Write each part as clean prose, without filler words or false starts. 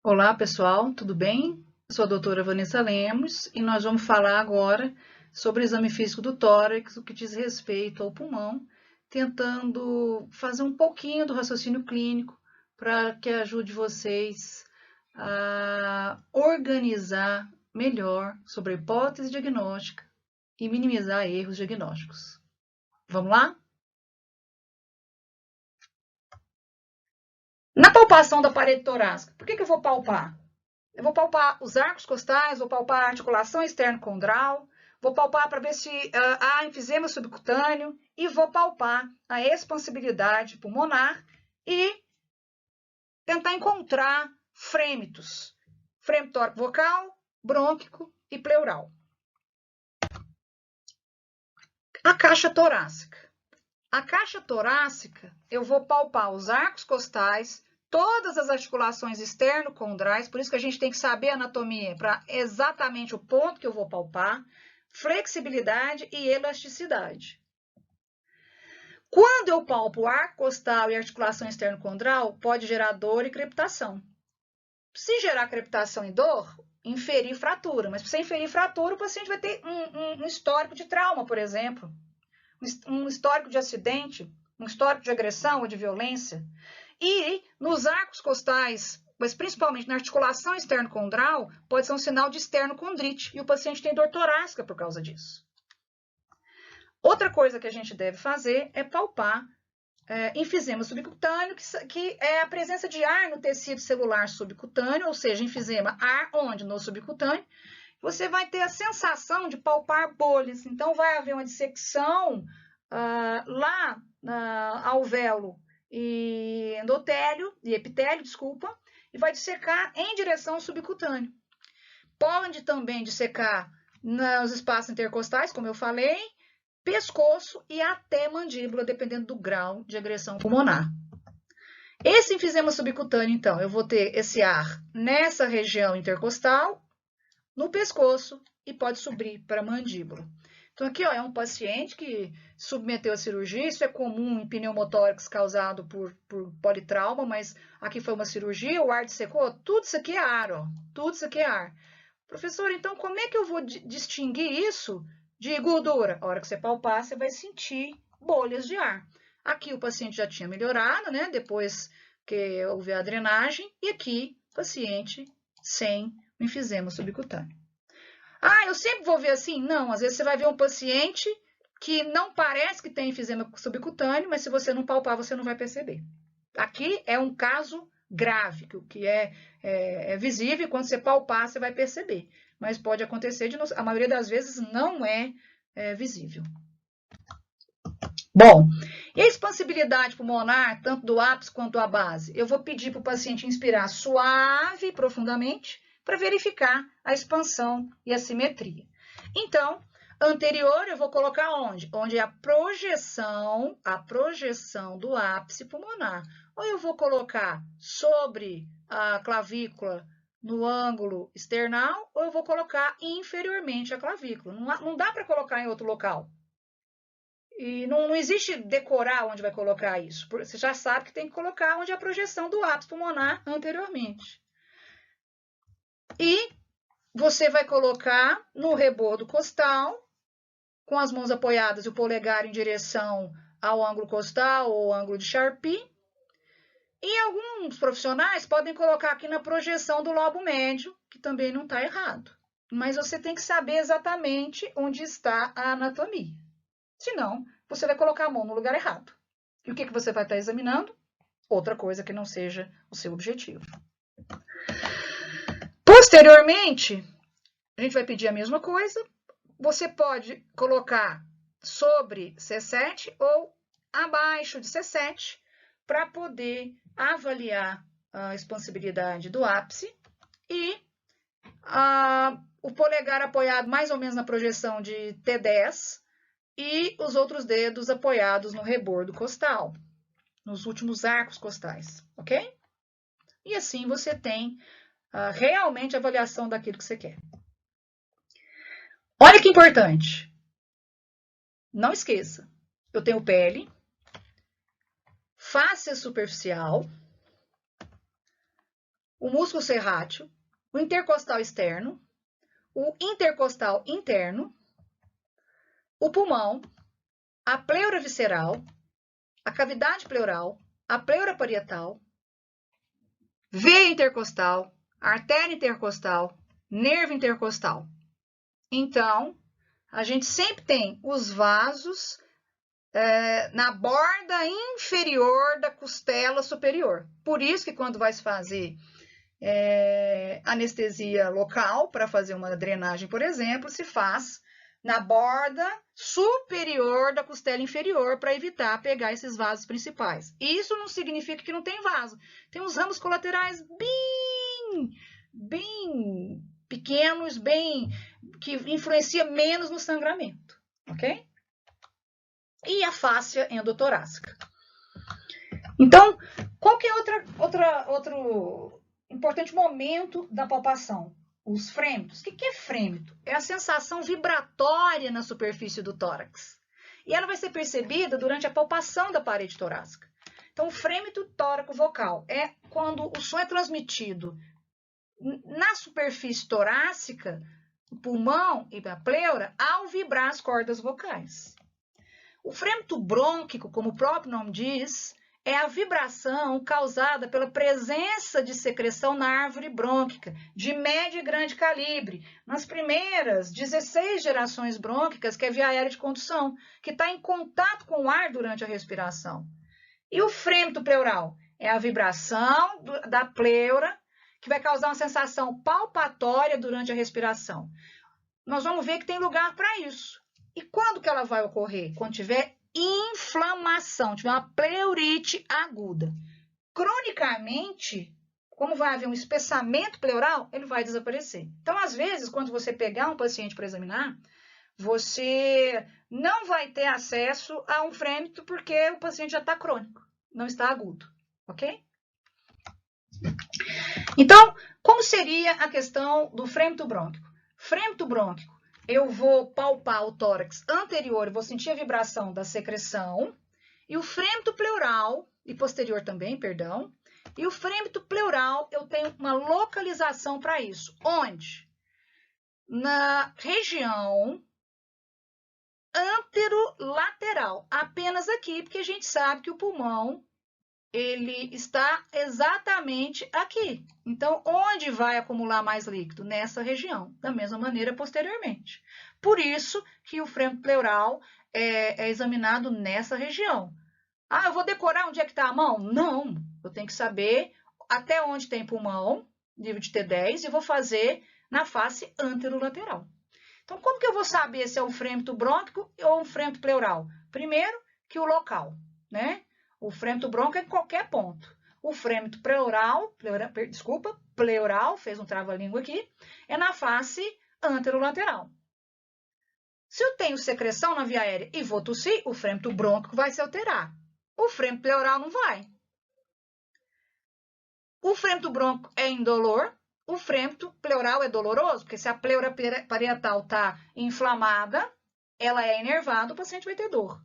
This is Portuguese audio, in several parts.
Olá, pessoal, tudo bem? Eu sou a doutora Vanessa Lemos e nós vamos falar agora sobre o exame físico do tórax, o que diz respeito ao pulmão, tentando fazer um pouquinho do raciocínio clínico para que ajude vocês a organizar melhor sobre a hipótese diagnóstica e minimizar erros diagnósticos. Vamos lá? Na palpação da parede torácica, por que eu vou palpar? Eu vou palpar os arcos costais, vou palpar a articulação externo-condral, vou palpar para ver se há enfisema subcutâneo e vou palpar a expansibilidade pulmonar e tentar encontrar frêmitos, frêmito tóraco vocal, brônquico e pleural. A caixa torácica. A caixa torácica, eu vou palpar os arcos costais, todas as articulações externo-condrais, por isso que a gente tem que saber a anatomia para exatamente o ponto que eu vou palpar, flexibilidade e elasticidade. Quando eu palpo o arco costal e articulação externo-condral, pode gerar dor e crepitação. Se gerar crepitação e dor, inferir fratura, mas para você inferir fratura, o paciente vai ter um histórico de trauma, por exemplo, um histórico de acidente, um histórico de agressão ou de violência. E nos arcos costais, mas principalmente na articulação externo-condral, pode ser um sinal de esternocondrite, e o paciente tem dor torácica por causa disso. Outra coisa que a gente deve fazer é palpar enfisema subcutâneo, que é a presença de ar no tecido celular subcutâneo, ou seja, enfisema, ar onde? No subcutâneo. Você vai ter a sensação de palpar bolhas. Então, vai haver uma dissecção lá alvéolo e endotélio, e epitélio, desculpa, e vai dissecar em direção ao subcutâneo. Pode também dissecar nos espaços intercostais, como eu falei, pescoço e até mandíbula, dependendo do grau de agressão pulmonar. Esse enfisema subcutâneo, então, eu vou ter esse ar nessa região intercostal, no pescoço e pode subir para a mandíbula. Então, aqui ó, é um paciente que submeteu a cirurgia, isso é comum em pneumotórax causado por politrauma, mas aqui foi uma cirurgia, o ar dissecou, tudo isso aqui é ar, ó, tudo isso aqui é ar. Professor, então como é que eu vou distinguir isso de gordura? A hora que você palpar, você vai sentir bolhas de ar. Aqui o paciente já tinha melhorado, né? Depois que houve a drenagem, e aqui o paciente sem enfisema subcutâneo. Ah, eu sempre vou ver assim? Não, às vezes você vai ver um paciente que não parece que tem enfisema subcutâneo, mas se você não palpar, você não vai perceber. Aqui é um caso grave, que é visível, e quando você palpar, você vai perceber. Mas pode acontecer, a maioria das vezes não é visível. Bom, e a expansibilidade pulmonar, tanto do ápice quanto da base? Eu vou pedir para o paciente inspirar suave e profundamente para verificar a expansão e a simetria. Então, anterior eu vou colocar onde? Onde é a projeção do ápice pulmonar. Ou eu vou colocar sobre a clavícula no ângulo external, ou eu vou colocar inferiormente à clavícula. Não dá para colocar em outro local. E não existe decorar onde vai colocar isso. Você já sabe que tem que colocar onde é a projeção do ápice pulmonar anteriormente. E você vai colocar no rebordo costal, com as mãos apoiadas e o polegar em direção ao ângulo costal ou ângulo de Charpy. E alguns profissionais podem colocar aqui na projeção do lobo médio, que também não está errado. Mas você tem que saber exatamente onde está a anatomia. Senão, você vai colocar a mão no lugar errado. E o que você vai estar examinando? Outra coisa que não seja o seu objetivo. Posteriormente, a gente vai pedir a mesma coisa. Você pode colocar sobre C7 ou abaixo de C7 para poder avaliar a expansibilidade do ápice e o polegar apoiado mais ou menos na projeção de T10 e os outros dedos apoiados no rebordo costal, nos últimos arcos costais, ok? E assim você tem realmente a avaliação daquilo que você quer. Olha que importante. Não esqueça, eu tenho pele, face superficial, o músculo serrátil, o intercostal externo, o intercostal interno, o pulmão, a pleura visceral, a cavidade pleural, a pleura parietal, veia intercostal, artéria intercostal, nervo intercostal. Então, a gente sempre tem os vasos na borda inferior da costela superior. Por isso que quando vai se fazer anestesia local, para fazer uma drenagem, por exemplo, se faz na borda superior da costela inferior para evitar pegar esses vasos principais. Isso não significa que não tem vaso. Tem uns ramos colaterais bem pequenos, que influencia menos no sangramento, ok? E a fáscia endotorácica. Então, qual que é outro importante momento da palpação? Os frêmitos. O que é frêmito? É a sensação vibratória na superfície do tórax. E ela vai ser percebida durante a palpação da parede torácica. Então, o frêmito tóraco-vocal é quando o som é transmitido na superfície torácica, o pulmão e a pleura, ao vibrar as cordas vocais. O frêmito brônquico, como o próprio nome diz, é a vibração causada pela presença de secreção na árvore brônquica, de médio e grande calibre, nas primeiras 16 gerações brônquicas, que é a via aérea de condução, que está em contato com o ar durante a respiração. E o frêmito pleural é a vibração da pleura, que vai causar uma sensação palpatória durante a respiração. Nós vamos ver que tem lugar para isso. E quando que ela vai ocorrer? Quando tiver inflamação, tiver uma pleurite aguda. Cronicamente, como vai haver um espessamento pleural, ele vai desaparecer. Então, às vezes, quando você pegar um paciente para examinar, você não vai ter acesso a um frêmito porque o paciente já está crônico, não está agudo, ok? Então, como seria a questão do frêmito brônquico? Frêmito brônquico, eu vou palpar o tórax anterior, eu vou sentir a vibração da secreção, e o frêmito pleural, e posterior também, perdão, e o frêmito pleural, eu tenho uma localização para isso. Onde? Na região anterolateral, apenas aqui, porque a gente sabe que o pulmão, ele está exatamente aqui. Então, onde vai acumular mais líquido? Nessa região, da mesma maneira posteriormente. Por isso que o frêmito pleural é examinado nessa região. Ah, eu vou decorar onde é que está a mão? Não, eu tenho que saber até onde tem pulmão, nível de T10, e vou fazer na face anterolateral. Então, como que eu vou saber se é um frêmito brônquico ou um frêmito pleural? Primeiro, que o local, né? O frêmito brônquico é em qualquer ponto. O frêmito pleural, fez um trava-língua aqui, é na face anterolateral. Se eu tenho secreção na via aérea e vou tossir, o frêmito brônquico vai se alterar. O frêmito pleural não vai. O frêmito brônquico é indolor, o frêmito pleural é doloroso, porque se a pleura parietal está inflamada, ela é inervada, o paciente vai ter dor.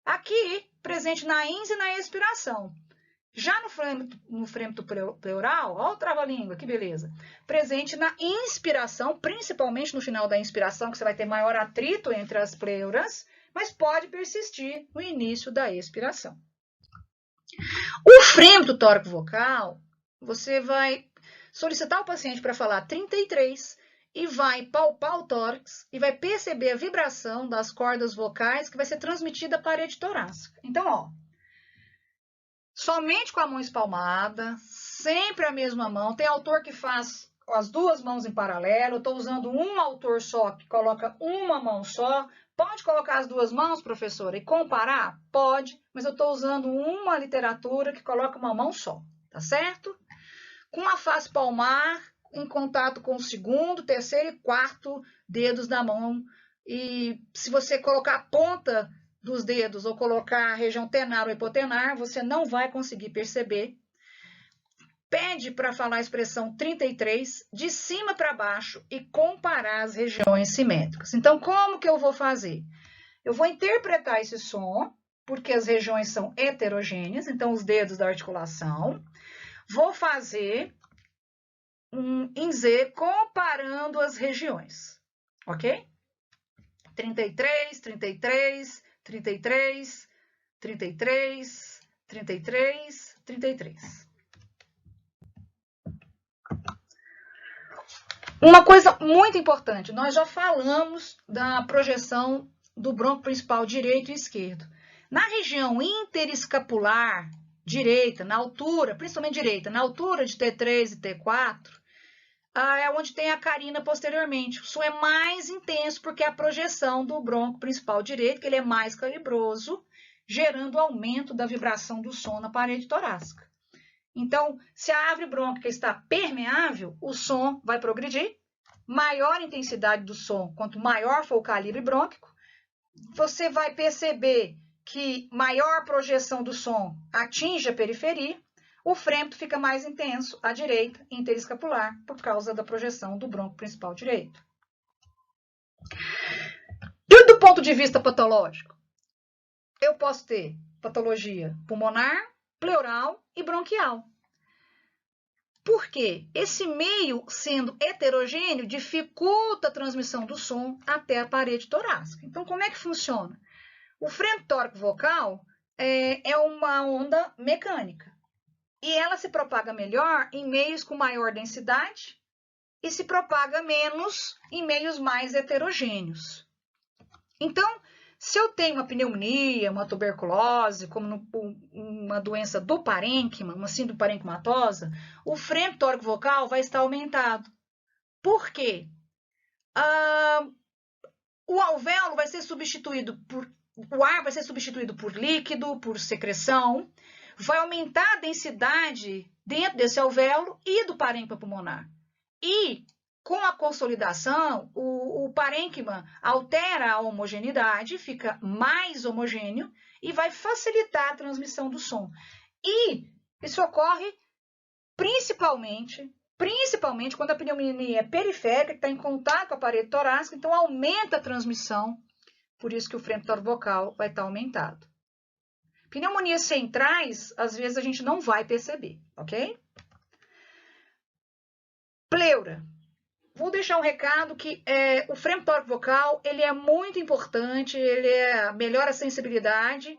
Aqui, presente na ins e na expiração. Já no frêmito pleural, olha o trava-língua, que beleza. Presente na inspiração, principalmente no final da inspiração, que você vai ter maior atrito entre as pleuras, mas pode persistir no início da expiração. O frêmito tóraco-vocal, você vai solicitar o paciente para falar 33 e vai palpar o tórax e vai perceber a vibração das cordas vocais que vai ser transmitida à parede torácica. Então, ó, somente com a mão espalmada, sempre a mesma mão. Tem autor que faz as duas mãos em paralelo. Eu estou usando um autor só que coloca uma mão só. Pode colocar as duas mãos, professora, e comparar? Pode, mas eu estou usando uma literatura que coloca uma mão só, tá certo? Com a face palmar, em contato com o segundo, terceiro e quarto dedos da mão. E se você colocar a ponta dos dedos ou colocar a região tenar ou hipotenar, você não vai conseguir perceber. Pede para falar a expressão 33 de cima para baixo e comparar as regiões simétricas. Então, como que eu vou fazer? Eu vou interpretar esse som, porque as regiões são heterogêneas, então os dedos da articulação. Vou fazer em Z comparando as regiões, ok? 33, 33, 33, 33, 33, 33. Uma coisa muito importante, nós já falamos da projeção do bronco principal direito e esquerdo. Na região interescapular direita, na altura, principalmente direita, na altura de T3 e T4, é onde tem a carina posteriormente. O som é mais intenso porque é a projeção do bronco principal direito, que ele é mais calibroso, gerando aumento da vibração do som na parede torácica. Então, se a árvore brônquica está permeável, o som vai progredir. Maior a intensidade do som, quanto maior for o calibre brônquico, você vai perceber que maior projeção do som atinge a periferia, o frêmito fica mais intenso à direita, interescapular, por causa da projeção do bronco principal direito. E do ponto de vista patológico, eu posso ter patologia pulmonar, pleural e bronquial. Por quê? Esse meio, sendo heterogêneo, dificulta a transmissão do som até a parede torácica. Então, como é que funciona? O frêmito tórico-vocal é uma onda mecânica. E ela se propaga melhor em meios com maior densidade e se propaga menos em meios mais heterogêneos. Então, se eu tenho uma pneumonia, uma tuberculose, como uma doença do parênquima, uma síndrome parenquimatosa, o frêmito tórico-vocal vai estar aumentado. Por quê? O alvéolo vai ser substituído o ar vai ser substituído por líquido, por secreção, vai aumentar a densidade dentro desse alvéolo e do parênquima pulmonar. E com a consolidação, o parênquima altera a homogeneidade, fica mais homogêneo e vai facilitar a transmissão do som. E isso ocorre principalmente quando a pneumonia é periférica, que está em contato com a parede torácica, então aumenta a transmissão, por isso que o frêmito tórico-vocal vai estar aumentado. Pneumonias centrais, às vezes a gente não vai perceber, ok? Pleura. Vou deixar um recado que o frêmito tórico-vocal ele é muito importante, ele melhora a sensibilidade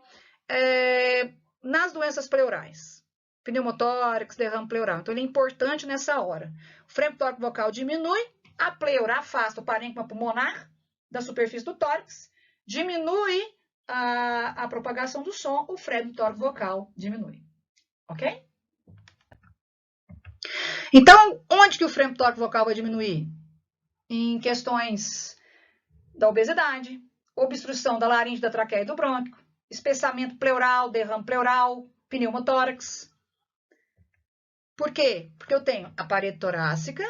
nas doenças pleurais, pneumotórax, derrame pleural. Então, ele é importante nessa hora. O frêmito tórico-vocal diminui, a pleura afasta o parênquima pulmonar da superfície do tórax, diminui a propagação do som, o frêmito tórico-vocal diminui. Ok? Então, onde que o frêmito tórico-vocal vai diminuir? Em questões da obesidade, obstrução da laringe, da traqueia e do brônquio, espessamento pleural, derrame pleural, pneumotórax. Por quê? Porque eu tenho a parede torácica,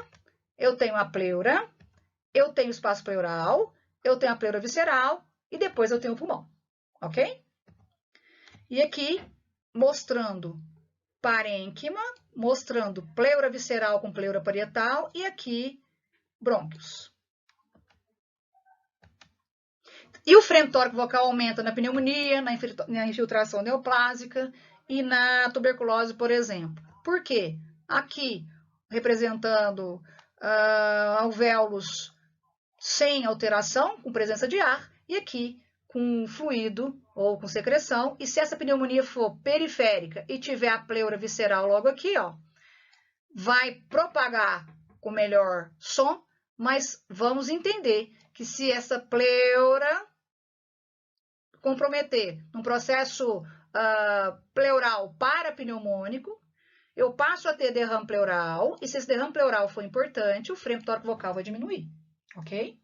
eu tenho a pleura, eu tenho o espaço pleural, eu tenho a pleura visceral e depois eu tenho o pulmão, ok? E aqui, mostrando parênquima, mostrando pleura visceral com pleura parietal e aqui brônquios. E o frêmito tórico-vocal aumenta na pneumonia, na infiltração neoplásica e na tuberculose, por exemplo. Por quê? Aqui, representando alvéolos sem alteração, com presença de ar, e aqui com fluido ou com secreção. E se essa pneumonia for periférica e tiver a pleura visceral logo aqui, ó, vai propagar com melhor som, mas vamos entender que se essa pleura comprometer num processo pleural parapneumônico, eu passo a ter derrame pleural, e se esse derrame pleural for importante, o frêmito tórico-vocal vai diminuir, ok?